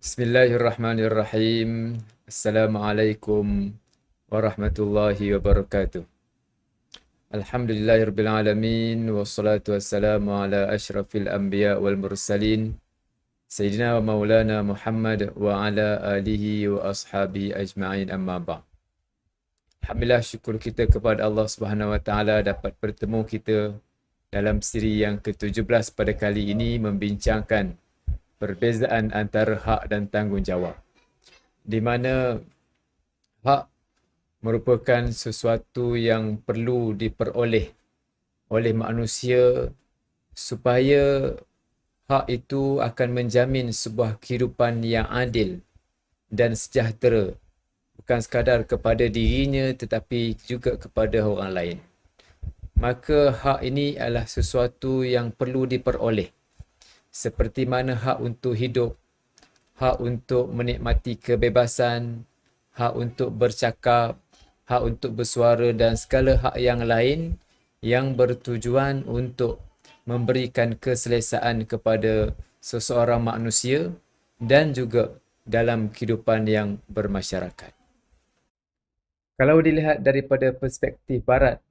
Bismillahirrahmanirrahim. Assalamualaikum warahmatullahi wabarakatuh. Alhamdulillahirabbil alamin wassalatu wassalamu ala asyrafil anbiya wal mursalin sayyidina wa maulana Muhammad wa ala alihi wa ashabihi ajma'in, amma ba'd. Alhamdulillah, syukur kita kepada Allah Subhanahu wa taala dapat bertemu kita dalam siri yang ke-17 pada kali ini membincangkan perbezaan antara hak dan tanggungjawab, di mana hak merupakan sesuatu yang perlu diperoleh oleh manusia supaya hak itu akan menjamin sebuah kehidupan yang adil dan sejahtera, bukan sekadar kepada dirinya tetapi juga kepada orang lain. Maka hak ini adalah sesuatu yang perlu diperoleh, seperti mana hak untuk hidup, hak untuk menikmati kebebasan, hak untuk bercakap, hak untuk bersuara dan segala hak yang lain yang bertujuan untuk memberikan keselesaan kepada seseorang manusia dan juga dalam kehidupan yang bermasyarakat. Kalau dilihat daripada perspektif barat,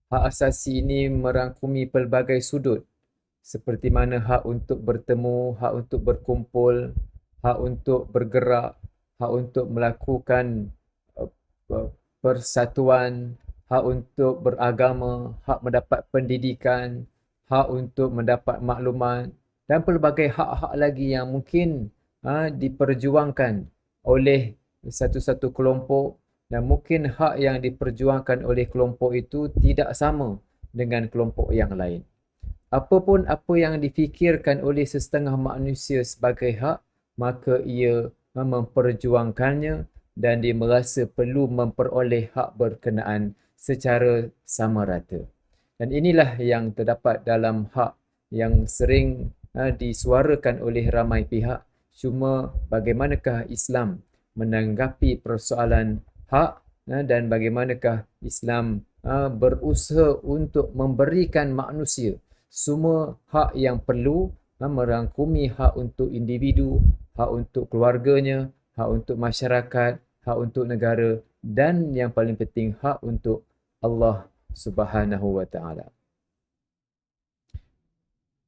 hak asasi ini merangkumi pelbagai sudut, seperti mana hak untuk bertemu, hak untuk berkumpul, hak untuk bergerak, hak untuk melakukan persatuan, hak untuk beragama, hak mendapat pendidikan, hak untuk mendapat maklumat dan pelbagai hak-hak lagi yang mungkin diperjuangkan oleh satu-satu kelompok, dan mungkin hak yang diperjuangkan oleh kelompok itu tidak sama dengan kelompok yang lain. Apapun apa yang difikirkan oleh sesetengah manusia sebagai hak, maka ia memperjuangkannya dan dia merasa perlu memperoleh hak berkenaan secara sama rata. Dan inilah yang terdapat dalam hak yang sering disuarakan oleh ramai pihak. Cuma bagaimanakah Islam menanggapi persoalan hak dan bagaimanakah Islam berusaha untuk memberikan manusia semua hak yang perlu, merangkumi hak untuk individu, hak untuk keluarganya, hak untuk masyarakat, hak untuk negara dan yang paling penting hak untuk Allah Subhanahu wa taala.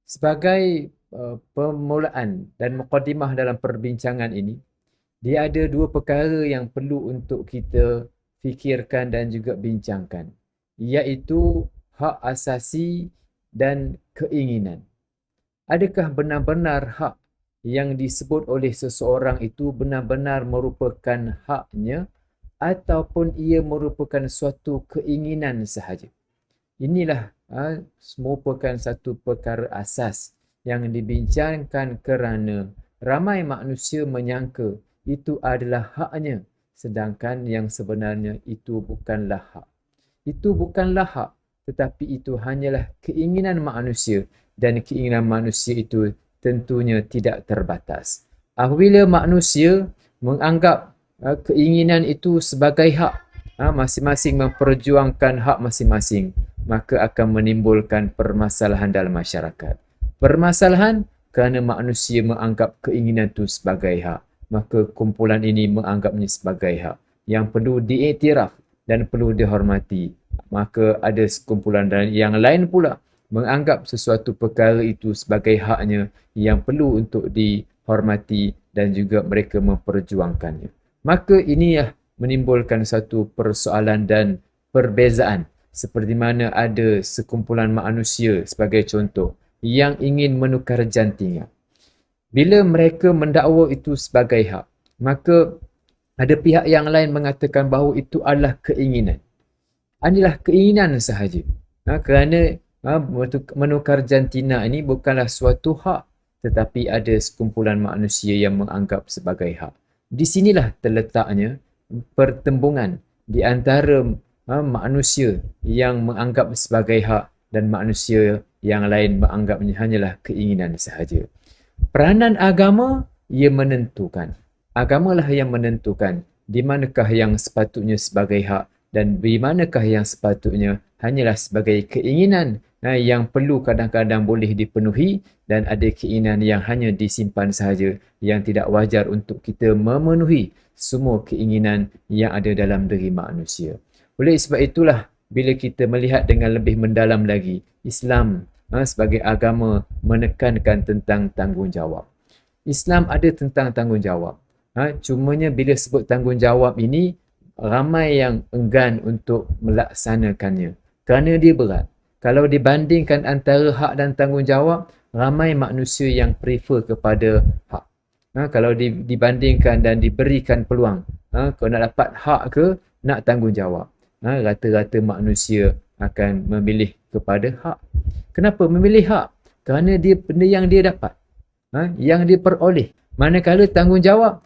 Sebagai permulaan dan mukadimah dalam perbincangan ini, dia ada dua perkara yang perlu untuk kita fikirkan dan juga bincangkan, iaitu hak asasi dan keinginan. Adakah benar-benar hak yang disebut oleh seseorang itu benar-benar merupakan haknya ataupun ia merupakan suatu keinginan sahaja? Inilah merupakan satu perkara asas yang dibincangkan kerana ramai manusia menyangka itu adalah haknya, sedangkan yang sebenarnya itu bukanlah hak. Itu bukanlah hak, tetapi itu hanyalah keinginan manusia dan keinginan manusia itu tentunya tidak terbatas. Apabila manusia menganggap keinginan itu sebagai hak, masing-masing memperjuangkan hak masing-masing, maka akan menimbulkan permasalahan dalam masyarakat. Permasalahan kerana manusia menganggap keinginan itu sebagai hak, maka kumpulan ini menganggapnya sebagai hak yang perlu diiktiraf dan perlu dihormati. Maka ada sekumpulan yang lain pula menganggap sesuatu perkara itu sebagai haknya yang perlu untuk dihormati dan juga mereka memperjuangkannya. Maka inilah menimbulkan satu persoalan dan perbezaan, seperti mana ada sekumpulan manusia sebagai contoh yang ingin menukar jantingan. Bila mereka mendakwa itu sebagai hak, maka ada pihak yang lain mengatakan bahawa itu adalah keinginan. Inilah keinginan sahaja. Kerana menukar jantina ini bukanlah suatu hak, tetapi ada sekumpulan manusia yang menganggap sebagai hak. Di sinilah terletaknya pertembungan di antara manusia yang menganggap sebagai hak dan manusia yang lain menganggapnya hanyalah keinginan sahaja. Peranan agama ia menentukan. Agamalah yang menentukan di manakah yang sepatutnya sebagai hak dan di manakah yang sepatutnya hanyalah sebagai keinginan yang perlu kadang-kadang boleh dipenuhi, dan ada keinginan yang hanya disimpan sahaja, yang tidak wajar untuk kita memenuhi semua keinginan yang ada dalam diri manusia. Oleh sebab itulah, bila kita melihat dengan lebih mendalam lagi, Islam sebagai agama menekankan tentang tanggungjawab. Islam ada tentang tanggungjawab. Cumanya bila sebut tanggungjawab ini, ramai yang enggan untuk melaksanakannya kerana dia berat. Kalau dibandingkan antara hak dan tanggungjawab, ramai manusia yang prefer kepada hak. Kalau dibandingkan dan diberikan peluang, kau nak dapat hak ke nak tanggungjawab, rata-rata manusia akan memilih kepada hak. Kenapa memilih hak? Kerana dia benda yang dia dapat, yang dia peroleh. Manakala tanggungjawab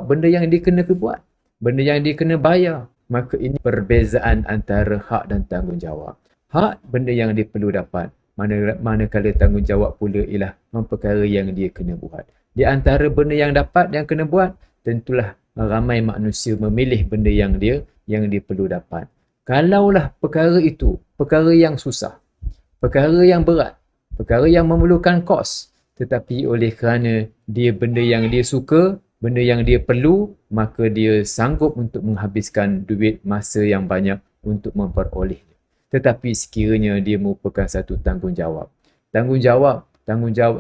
benda yang dia kena buat, benda yang dia kena bayar. Maka ini perbezaan antara hak dan tanggungjawab. Hak benda yang dia perlu dapat, manakala tanggungjawab pula ialah perkara yang dia kena buat. Di antara benda yang dapat, yang kena buat, tentulah ramai manusia memilih benda yang dia perlu dapat. Kalaulah perkara itu perkara yang susah, perkara yang berat, perkara yang memerlukan kos, tetapi oleh kerana dia benda yang dia suka, benda yang dia perlu, maka dia sanggup untuk menghabiskan duit, masa yang banyak untuk memperolehnya. Tetapi sekiranya dia merupakan satu tanggungjawab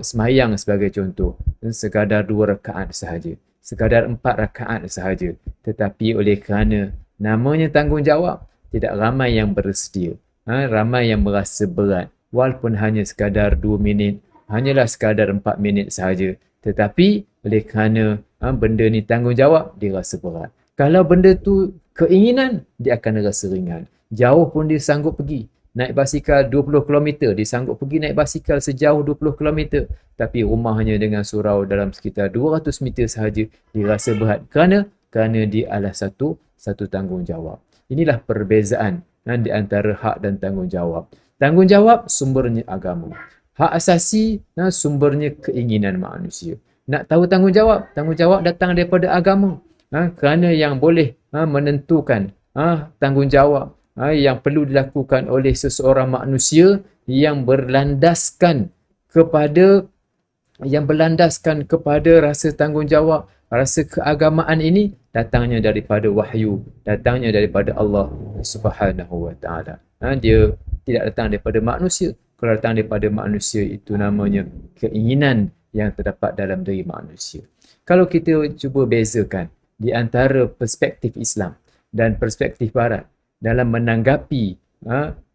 semayang sebagai contoh, sekadar 2 rakaat sahaja, sekadar 4 rakaat sahaja, tetapi oleh kerana namanya tanggungjawab, tidak ramai yang bersedia. Ramai yang merasa berat, walaupun hanya sekadar 2 minit, hanyalah sekadar 4 minit sahaja, tetapi oleh kerana benda ni tanggungjawab, dia rasa berat. Kalau benda tu keinginan, dia akan rasa ringan. Jauh pun dia sanggup pergi. Naik basikal 20 km, dia sanggup pergi naik basikal sejauh 20 km. Tapi rumahnya dengan surau dalam sekitar 200 meter sahaja, dia rasa berat. Kerana dia adalah satu tanggungjawab. Inilah perbezaan di antara hak dan tanggungjawab. Tanggungjawab sumbernya agama. Hak asasi sumbernya keinginan manusia. Nak tahu tanggungjawab? Tanggungjawab datang daripada agama. Kerana yang boleh menentukan tanggungjawab yang perlu dilakukan oleh seseorang manusia yang berlandaskan kepada rasa tanggungjawab, rasa keagamaan ini, datangnya daripada wahyu, datangnya daripada Allah Subhanahu wa taala. Dia tidak datang daripada manusia. Kalau datang daripada manusia, itu namanya keinginan yang terdapat dalam diri manusia. Kalau kita cuba bezakan di antara perspektif Islam dan perspektif Barat dalam menanggapi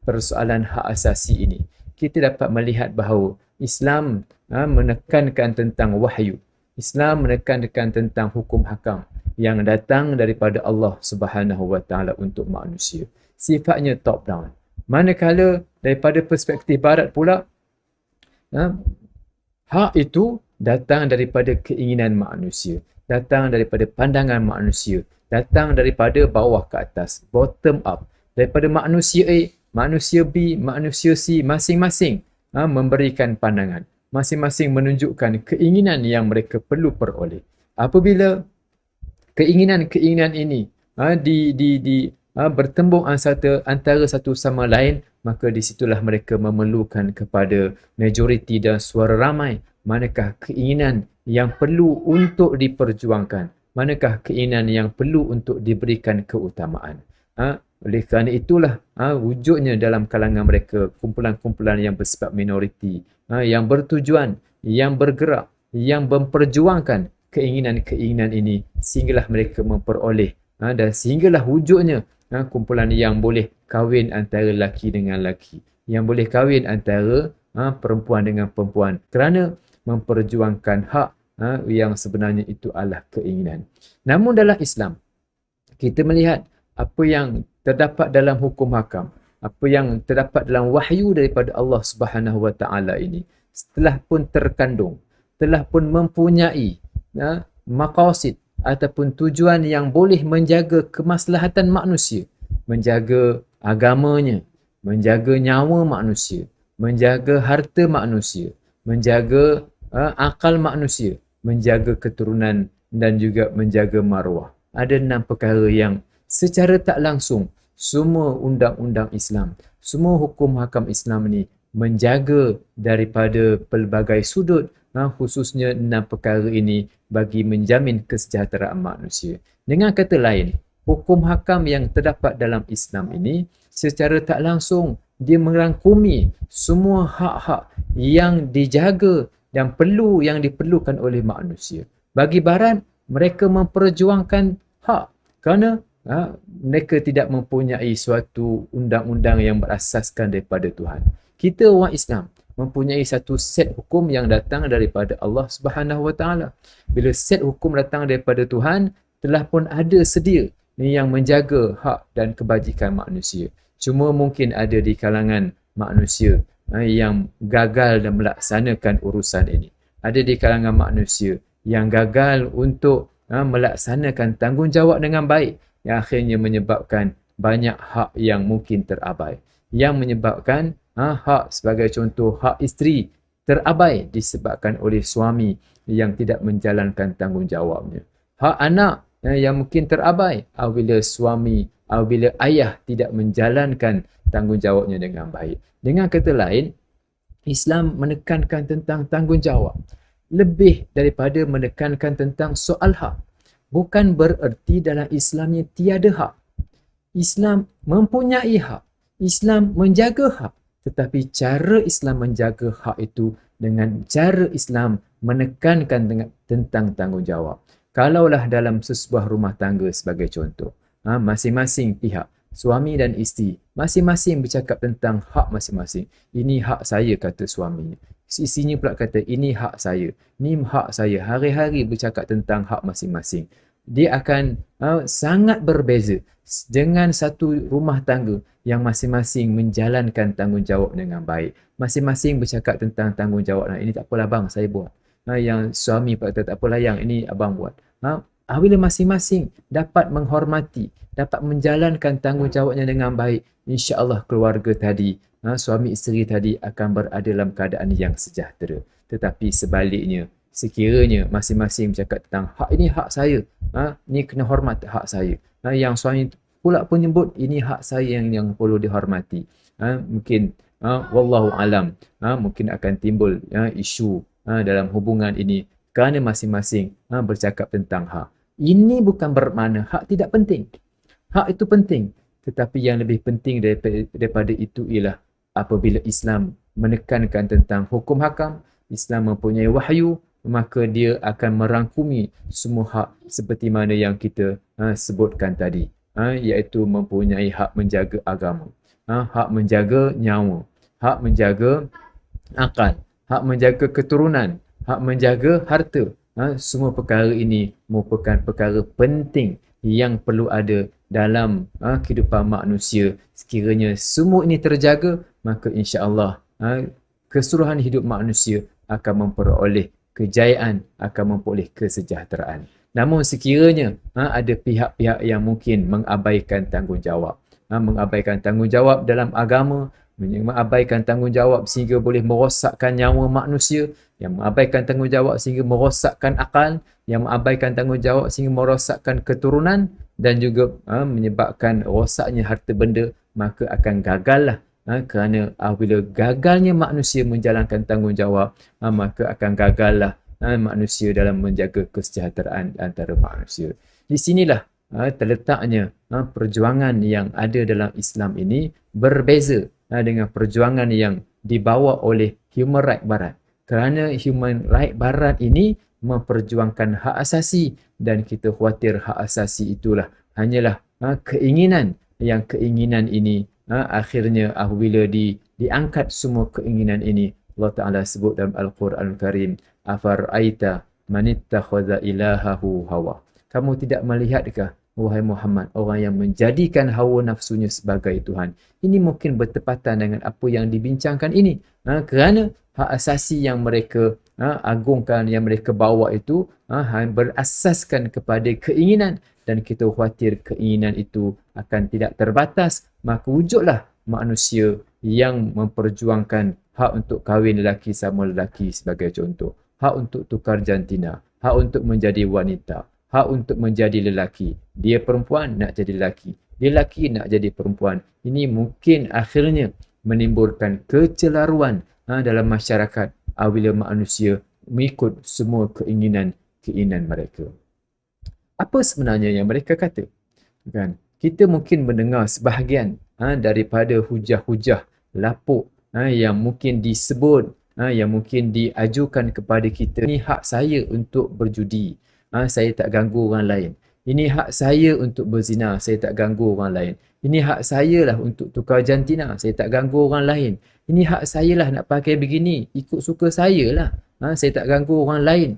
persoalan hak asasi ini, kita dapat melihat bahawa Islam menekankan tentang wahyu. Islam menekankan tentang hukum hakam yang datang daripada Allah Subhanahu wa taala untuk manusia. Sifatnya top down. Manakala daripada perspektif Barat pula, hak itu datang daripada keinginan manusia, datang daripada pandangan manusia, datang daripada bawah ke atas, bottom up, daripada manusia A, manusia B, manusia C, masing-masing memberikan pandangan, masing-masing menunjukkan keinginan yang mereka perlu peroleh. Apabila keinginan-keinginan ini bertembung antara satu sama lain, maka di situlah mereka memerlukan kepada majoriti dan suara ramai. Manakah keinginan yang perlu untuk diperjuangkan? Manakah keinginan yang perlu untuk diberikan keutamaan? Oleh kerana itulah wujudnya dalam kalangan mereka kumpulan-kumpulan yang bersifat minoriti, yang bertujuan, yang bergerak, yang memperjuangkan keinginan-keinginan ini, sehinggalah mereka memperoleh dan sehinggalah wujudnya kumpulan yang boleh kahwin antara lelaki dengan lelaki, yang boleh kahwin antara perempuan dengan perempuan, kerana memperjuangkan hak yang sebenarnya itu adalah keinginan. Namun dalam Islam, kita melihat apa yang terdapat dalam hukum hakam, apa yang terdapat dalam wahyu daripada Allah Subhanahu wa taala ini, telah pun terkandung, telah pun mempunyai maqasid ataupun tujuan yang boleh menjaga kemaslahatan manusia, menjaga agamanya, menjaga nyawa manusia, menjaga harta manusia, menjaga akal manusia, menjaga keturunan dan juga menjaga maruah. Ada 6 perkara yang secara tak langsung semua undang-undang Islam, semua hukum hakam Islam ni menjaga daripada pelbagai sudut, khususnya 6 perkara ini bagi menjamin kesejahteraan manusia. Dengan kata lain, hukum hakam yang terdapat dalam Islam ini secara tak langsung dia merangkumi semua hak-hak yang dijaga dan yang diperlukan oleh manusia. Bagi Barat, mereka memperjuangkan hak kerana mereka tidak mempunyai suatu undang-undang yang berasaskan daripada Tuhan. Kita orang Islam mempunyai satu set hukum yang datang daripada Allah Subhanahu Wa Taala. Bila set hukum datang daripada Tuhan, telah pun ada sedia yang menjaga hak dan kebajikan manusia. Cuma mungkin ada di kalangan manusia yang gagal dan melaksanakan urusan ini. Ada di kalangan manusia yang gagal untuk melaksanakan tanggungjawab dengan baik, yang akhirnya menyebabkan banyak hak yang mungkin terabai. Yang menyebabkan hak sebagai contoh hak isteri terabai disebabkan oleh suami yang tidak menjalankan tanggungjawabnya. Hak anak yang mungkin terabai apabila ayah tidak menjalankan tanggungjawabnya dengan baik. Dengan kata lain, Islam menekankan tentang tanggungjawab lebih daripada menekankan tentang soal hak. Bukan bererti dalam Islam yang tiada hak. Islam mempunyai hak. Islam menjaga hak. Tetapi cara Islam menjaga hak itu dengan cara Islam menekankan tentang tanggungjawab. Kalaulah dalam sebuah rumah tangga sebagai contoh, masing-masing pihak, suami dan isteri, masing-masing bercakap tentang hak masing-masing. Ini hak saya, kata suaminya. Isinya pula kata, ini hak saya. Ini hak saya. Hari-hari bercakap tentang hak masing-masing. Dia akan sangat berbeza dengan satu rumah tangga yang masing-masing menjalankan tanggungjawab dengan baik. Masing-masing bercakap tentang tanggungjawab. Ini tak apalah bang, saya buat. Yang suami pula kata, tak apalah yang ini abang buat. Apabila masing-masing dapat menghormati, dapat menjalankan tanggungjawabnya dengan baik, insya-Allah keluarga tadi, suami isteri tadi akan berada dalam keadaan yang sejahtera. Tetapi sebaliknya, sekiranya masing-masing bercakap tentang hak ini hak saya, ni kena hormat hak saya. Yang suami pula pun nyebut ini hak saya yang perlu dihormati. Mungkin wallahu alam, mungkin akan timbul isu dalam hubungan ini kerana masing-masing bercakap tentang hak. Ini bukan bermakna hak tidak penting. Hak itu penting. Tetapi yang lebih penting daripada itu ialah apabila Islam menekankan tentang hukum hakam, Islam mempunyai wahyu, maka dia akan merangkumi semua hak seperti mana yang kita sebutkan tadi. Iaitu mempunyai hak menjaga agama, hak menjaga nyawa, hak menjaga akal, hak menjaga keturunan, hak menjaga harta. Semua perkara ini merupakan perkara penting yang perlu ada dalam kehidupan manusia. Sekiranya semua ini terjaga, maka insya-Allah keseluruhan hidup manusia akan memperoleh kejayaan, akan memperoleh kesejahteraan. Namun sekiranya ada pihak-pihak yang mungkin mengabaikan tanggungjawab, mengabaikan tanggungjawab dalam agama, mengabaikan tanggungjawab sehingga boleh merosakkan nyawa manusia, yang mengabaikan tanggungjawab sehingga merosakkan akal, yang mengabaikan tanggungjawab sehingga merosakkan keturunan dan juga menyebabkan rosaknya harta benda, maka akan gagallah. Kerana apabila gagalnya manusia menjalankan tanggungjawab, maka akan gagallah manusia dalam menjaga kesejahteraan antara manusia. Di sinilah terletaknya perjuangan yang ada dalam Islam ini berbeza dengan perjuangan yang dibawa oleh Human Rights Barat. Kerana Human Rights Barat ini memperjuangkan hak asasi dan kita khawatir hak asasi itulah hanyalah keinginan, yang keinginan ini akhirnya apabila diangkat semua keinginan ini, Allah Ta'ala sebut dalam Al-Quran Karim, afar'aita manittakhadha ilahahu hawa. Kamu tidak melihatkah, wahai Muhammad, orang yang menjadikan hawa nafsunya sebagai Tuhan? Ini mungkin bertepatan dengan apa yang dibincangkan ini. Kerana hak asasi yang mereka agungkan, yang mereka bawa itu berasaskan kepada keinginan, dan kita khawatir keinginan itu akan tidak terbatas, maka wujudlah manusia yang memperjuangkan hak untuk kahwin lelaki sama lelaki sebagai contoh, hak untuk tukar jantina, hak untuk menjadi wanita, hak untuk menjadi lelaki. Dia perempuan nak jadi lelaki, dia lelaki nak jadi perempuan. Ini mungkin akhirnya menimbulkan kecelaruan dalam masyarakat apabila manusia mengikut semua keinginan mereka. Apa sebenarnya yang mereka kata? Kan? Kita mungkin mendengar sebahagian daripada hujah-hujah lapuk yang mungkin disebut, yang mungkin diajukan kepada kita. Ini hak saya untuk berjudi, saya tak ganggu orang lain. Ini hak saya untuk berzina, saya tak ganggu orang lain. Ini hak saya lah untuk tukar jantina, saya tak ganggu orang lain. Ini hak saya lah nak pakai begini, ikut suka saya lah, saya tak ganggu orang lain.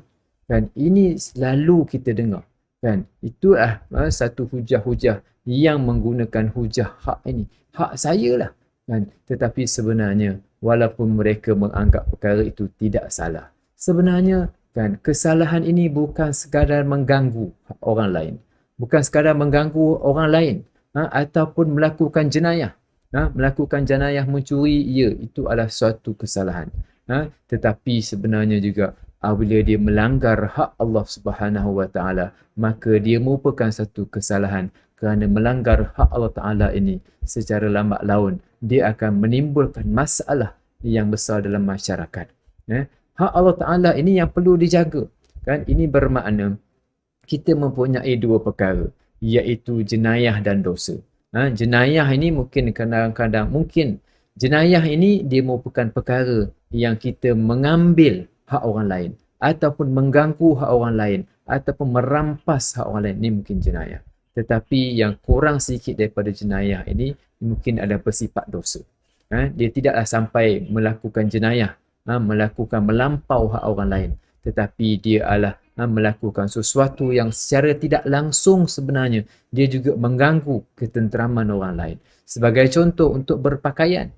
Kan? Ini selalu kita dengar. Kan? Itulah satu hujah-hujah yang menggunakan hujah hak ini. Hak saya lah. Kan? Tetapi sebenarnya, walaupun mereka menganggap perkara itu tidak salah, sebenarnya kan, kesalahan ini bukan sekadar mengganggu orang lain. Bukan sekadar mengganggu orang lain ataupun melakukan jenayah. Melakukan jenayah mencuri, ya, itu adalah suatu kesalahan. Tetapi sebenarnya juga apabila dia melanggar hak Allah Subhanahu Wa Taala, maka dia merupakan satu kesalahan, kerana melanggar hak Allah Taala ini secara lambat laun dia akan menimbulkan masalah yang besar dalam masyarakat. Hak Allah Taala ini yang perlu dijaga. Kan? Ini bermakna kita mempunyai dua perkara, iaitu jenayah dan dosa. Jenayah ini mungkin kadang-kadang jenayah ini dia merupakan perkara yang kita mengambil hak orang lain ataupun mengganggu hak orang lain ataupun merampas hak orang lain. Ini mungkin jenayah. Tetapi yang kurang sedikit daripada jenayah ini mungkin ada bersifat dosa. Dia tidaklah sampai melakukan jenayah, melakukan melampau hak orang lain, tetapi dia adalah melakukan sesuatu yang secara tidak langsung sebenarnya dia juga mengganggu ketenteraman orang lain. Sebagai contoh, untuk berpakaian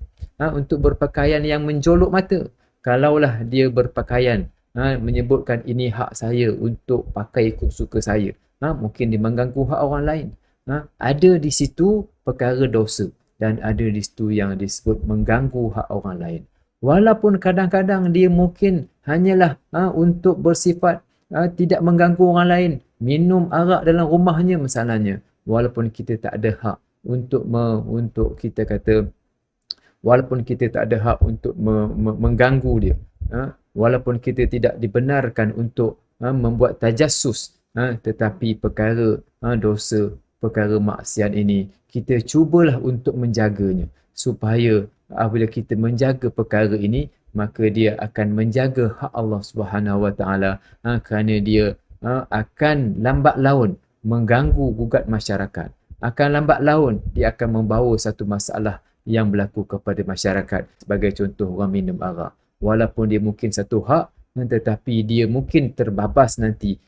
yang menjolok mata. Kalaulah dia berpakaian menyebutkan ini hak saya untuk pakai ikut suka saya, mungkin dia mengganggu hak orang lain. Ada di situ perkara dosa dan ada di situ yang disebut mengganggu hak orang lain. Walaupun kadang-kadang dia mungkin hanyalah untuk bersifat tidak mengganggu orang lain, minum arak dalam rumahnya misalnya, walaupun kita tak ada hak untuk kita kata, walaupun kita tak ada hak untuk mengganggu dia, walaupun kita tidak dibenarkan untuk membuat tajassus, tetapi perkara dosa, perkara maksiat ini kita cubalah untuk menjaganya, supaya apabila kita menjaga perkara ini, maka dia akan menjaga hak Allah Subhanahu Wa Taala, kerana dia akan lambat laun mengganggu gugat masyarakat. Akan lambat laun dia akan membawa satu masalah yang berlaku kepada masyarakat. Sebagai contoh, orang minum arak. Walaupun dia mungkin satu hak, tetapi dia mungkin terbabas nanti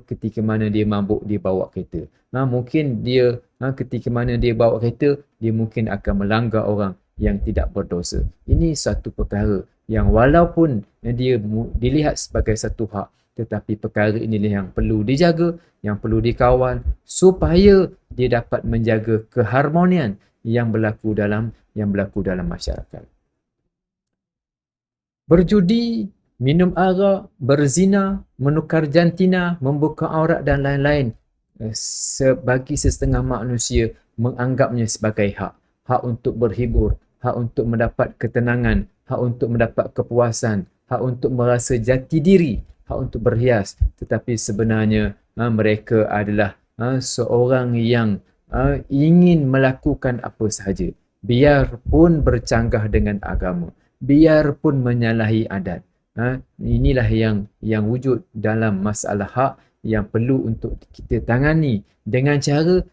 ketika mana dia mabuk, dia bawa kereta. Mungkin dia ketika mana dia bawa kereta, dia mungkin akan melanggar orang yang tidak berdosa. Ini satu perkara yang walaupun dia dilihat sebagai satu hak, tetapi perkara inilah yang perlu dijaga, yang perlu dikawal, supaya dia dapat menjaga keharmonian yang berlaku dalam masyarakat. Berjudi, minum arak, berzina, menukar jantina, membuka aurat dan lain-lain, bagi setengah manusia menganggapnya sebagai hak. Hak untuk berhibur, hak untuk mendapat ketenangan, hak untuk mendapat kepuasan, hak untuk merasa jati diri, hak untuk berhias. Tetapi sebenarnya mereka adalah seorang yang ingin melakukan apa sahaja, biarpun bercanggah dengan agama, biarpun menyalahi adat. Inilah yang wujud dalam masalah hak yang perlu untuk kita tangani dengan cara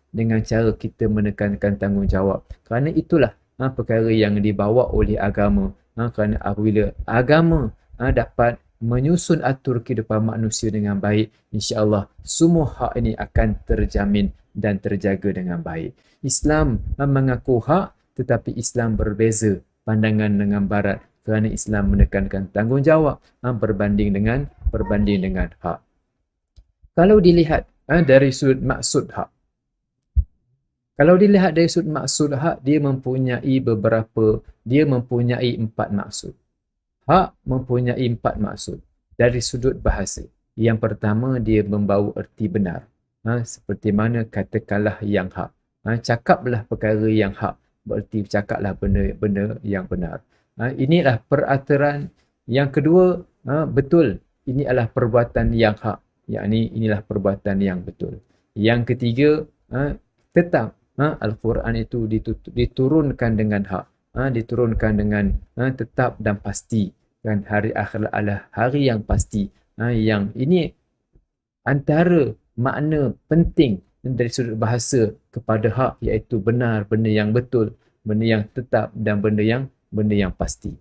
kita menekankan tanggungjawab. Kerana itulah perkara yang dibawa oleh agama. Kerana apabila agama dapat menyusun atur kehidupan manusia dengan baik, insya-Allah semua hak ini akan terjamin dan terjaga dengan baik. Islam mengaku hak, tetapi Islam berbeza pandangan dengan Barat, kerana Islam menekankan tanggungjawab berbanding dengan hak. Kalau dilihat dari sudut maksud hak, dia mempunyai 4 maksud. Hak mempunyai 4 maksud dari sudut bahasa. Yang pertama, dia membawa erti benar. Seperti mana katakanlah yang hak. Cakaplah perkara yang hak. bererti bercakaplah benda-benda yang benar. Inilah peraturan. Yang kedua, betul, ini adalah perbuatan yang hak, yakni inilah perbuatan yang betul. Yang ketiga, tetap Al-Quran itu diturunkan dengan hak, diturunkan dengan tetap dan pasti, kan hari akhir adalah hari yang pasti. Yang ini antara makna penting dari sudut bahasa kepada hak, iaitu benar, benda yang betul, benda yang tetap dan benda yang pasti.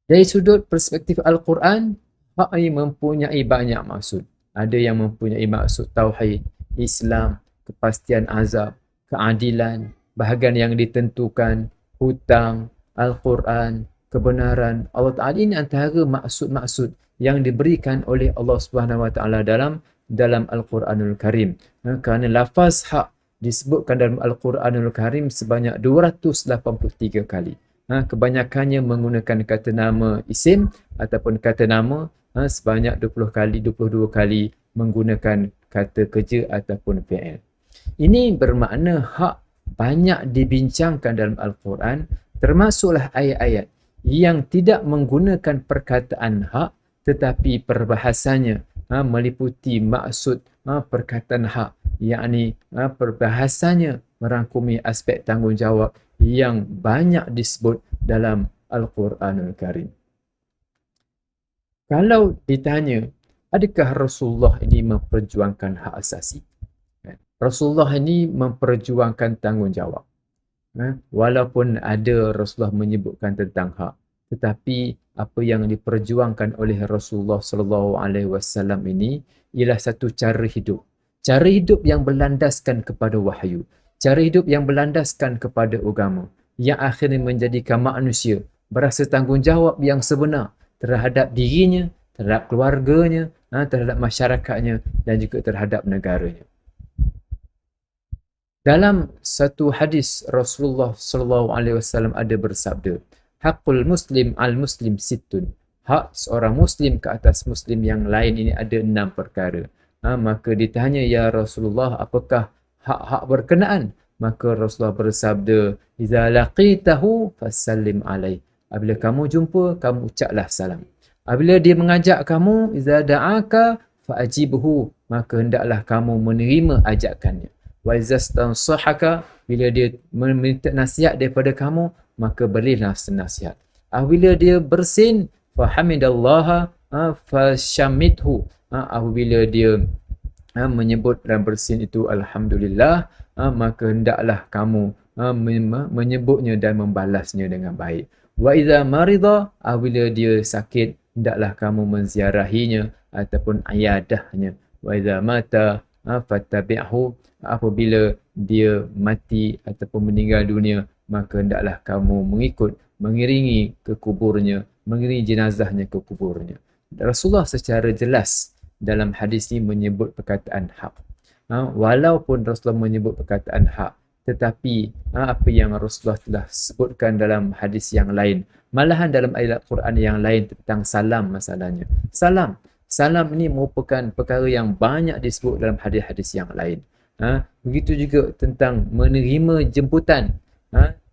Dari sudut perspektif Al-Quran, hak ini mempunyai banyak maksud. Ada yang mempunyai maksud tauhid, Islam, kepastian azab, keadilan, bahagian yang ditentukan, hutang, Al-Quran, kebenaran. Allah Ta'ala ini antara maksud-maksud yang diberikan oleh Allah Subhanahu Wa Ta'ala dalam Al-Quranul Karim. Kerana lafaz hak disebutkan dalam Al-Quranul Karim sebanyak 283 kali. Kebanyakannya menggunakan kata nama isim ataupun kata nama, sebanyak 20 kali, 22 kali menggunakan kata kerja ataupun fi'il. Ini bermakna hak banyak dibincangkan dalam Al-Quran, termasuklah ayat-ayat yang tidak menggunakan perkataan hak tetapi perbahasannya meliputi maksud perkataan hak, yakni perbahasannya merangkumi aspek tanggungjawab yang banyak disebut dalam Al-Quranul Karim. Kalau ditanya, adakah Rasulullah ini memperjuangkan hak asasi? Rasulullah ini memperjuangkan tanggungjawab. Walaupun ada Rasulullah menyebutkan tentang hak, tetapi apa yang diperjuangkan oleh Rasulullah sallallahu alaihi wasallam ini ialah satu cara hidup. Cara hidup yang berlandaskan kepada wahyu. Cara hidup yang berlandaskan kepada agama, yang akhirnya menjadikan manusia berasa tanggungjawab yang sebenar terhadap dirinya, terhadap keluarganya, terhadap masyarakatnya dan juga terhadap negaranya. Dalam satu hadis Rasulullah sallallahu alaihi wasallam ada bersabda, "Haqqul muslim al muslim sittun." Hak seorang muslim ke atas muslim yang lain ini ada 6 perkara. Maka ditanya, ya Rasulullah, apakah hak-hak berkenaan? Maka Rasulullah bersabda, "Idza laqitahu fasallim alaih." Apabila kamu jumpa, kamu ucaplah salam. Apabila dia mengajak kamu, "Idza da'aka fa'ajibhu." Maka hendaklah kamu menerima ajakannya. "Wa idza stansahaka." Bila dia meminta nasihat daripada kamu, maka berilah nasihat. Apabila dia bersin, fahamidallaha fasyamithu. Apabila dia menyebut dan bersin itu alhamdulillah, maka hendaklah kamu menyebutnya dan membalasnya dengan baik. Wa idza marida, apabila dia sakit, hendaklah kamu menziarahinya ataupun ayadahnya. Wa idza mata fattabi'hu, apabila dia mati ataupun meninggal dunia, maka hendaklah kamu mengiringi ke kuburnya, mengiringi jenazahnya ke kuburnya. Rasulullah secara jelas dalam hadis ini menyebut perkataan hak. Walaupun Rasulullah menyebut perkataan hak, tetapi apa yang Rasulullah telah sebutkan dalam hadis yang lain, malahan dalam ayat Quran yang lain tentang salam masalahnya. Salam ini merupakan perkara yang banyak disebut dalam hadis-hadis yang lain. Begitu juga tentang menerima jemputan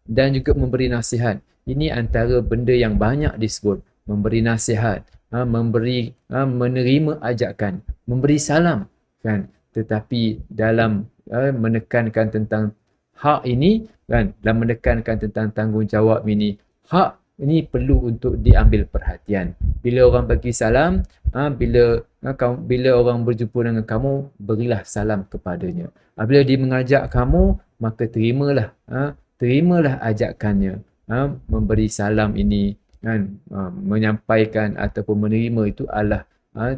dan juga memberi nasihat. Ini antara benda yang banyak disebut. Memberi nasihat, menerima ajakan, memberi salam, kan? Tetapi dalam menekankan tentang hak ini, kan, dan menekankan tentang tanggungjawab ini, hak ini perlu untuk diambil perhatian. Bila orang bagi salam, bila orang berjumpa dengan kamu, berilah salam kepadanya. Bila dia mengajak kamu, maka terimalah ajakannya. Memberi salam ini, kan, menyampaikan ataupun menerima itu adalah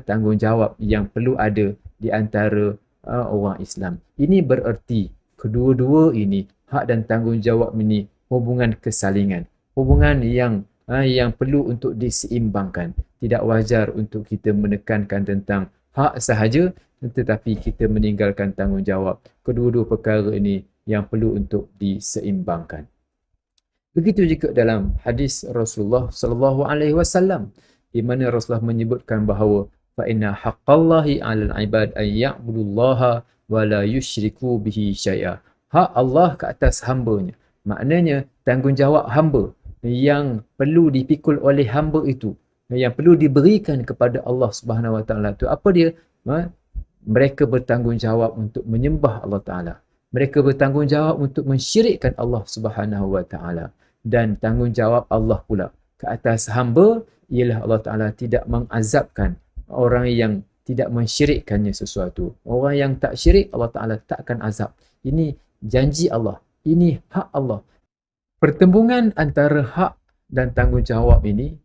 tanggungjawab yang perlu ada di antara orang Islam. Ini bererti kedua-dua ini, hak dan tanggungjawab ini, hubungan kesalingan, hubungan yang perlu untuk diseimbangkan. Tidak wajar untuk kita menekankan tentang hak sahaja tetapi kita meninggalkan tanggungjawab. Kedua-dua perkara ini yang perlu untuk diseimbangkan. Begitu juga dalam hadis Rasulullah sallallahu alaihi wasallam, di mana Rasulullah menyebutkan bahawa fa inna haqqallahi 'alal 'ibad an ya'budullaha wa la yusyriku bihi syai'a. Hak Allah ke atas hamba-Nya Maknanya tanggungjawab hamba yang perlu dipikul oleh hamba itu, yang perlu diberikan kepada Allah Subhanahu Wa Taala itu apa dia? Mereka bertanggungjawab untuk menyembah Allah Taala. Mereka bertanggungjawab untuk mensyirikkan Allah Subhanahu Wa Taala. Dan tanggungjawab Allah pula ke atas hamba ialah Allah Taala tidak mengazabkan orang yang tidak mensyirikkannya sesuatu. Orang yang tak syirik, Allah Taala takkan azab. Ini janji Allah. Ini hak Allah. Pertembungan antara hak dan tanggungjawab ini,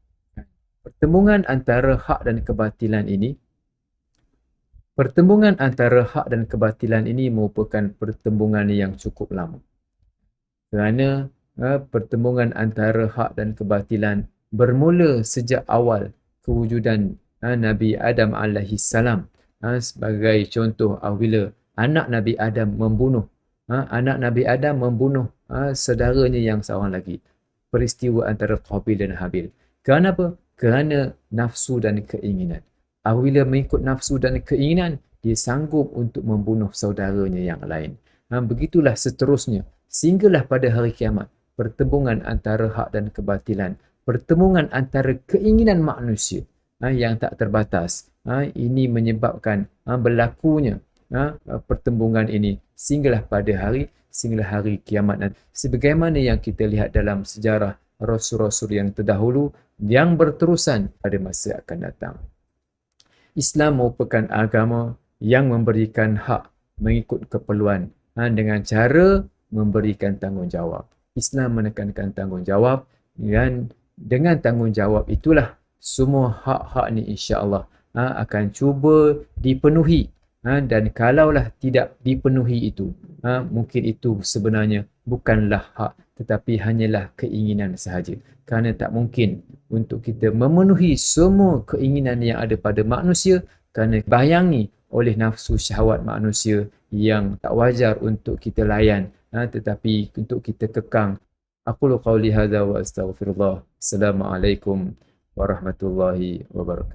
pertembungan antara hak dan kebatilan ini, pertembungan antara hak dan kebatilan ini merupakan pertembungan yang cukup lama. Kerana pertembungan antara hak dan kebatilan bermula sejak awal kewujudan Nabi Adam AS. Sebagai contoh, apabila anak Nabi Adam membunuh saudaranya yang seorang lagi. Peristiwa antara Qabil dan Habil. Kerana apa? Kerana nafsu dan keinginan. Apabila mengikut nafsu dan keinginan, dia sanggup untuk membunuh saudaranya yang lain. Begitulah seterusnya. Sehinggalah pada hari kiamat, pertembungan antara hak dan kebatilan. Pertembungan antara keinginan manusia yang tak terbatas. Ini menyebabkan berlakunya pertembungan ini sehinggalah hari kiamat. Sebagaimana yang kita lihat dalam sejarah Rasul-Rasul yang terdahulu yang berterusan pada masa akan datang. Islam merupakan agama yang memberikan hak mengikut keperluan dengan cara memberikan tanggungjawab. Islam menekankan tanggungjawab dan dengan tanggungjawab itulah semua hak-hak ni insya-Allah akan cuba dipenuhi. Dan kalaulah tidak dipenuhi itu, mungkin itu sebenarnya bukanlah hak tetapi hanyalah keinginan sahaja. Kerana tak mungkin untuk kita memenuhi semua keinginan yang ada pada manusia kerana bayangi oleh nafsu syahwat manusia yang tak wajar untuk kita layan, tetapi untuk kita kekang. Aqulu qawli hadza wa astaghfirullah. Assalamualaikum warahmatullahi wabarakatuh.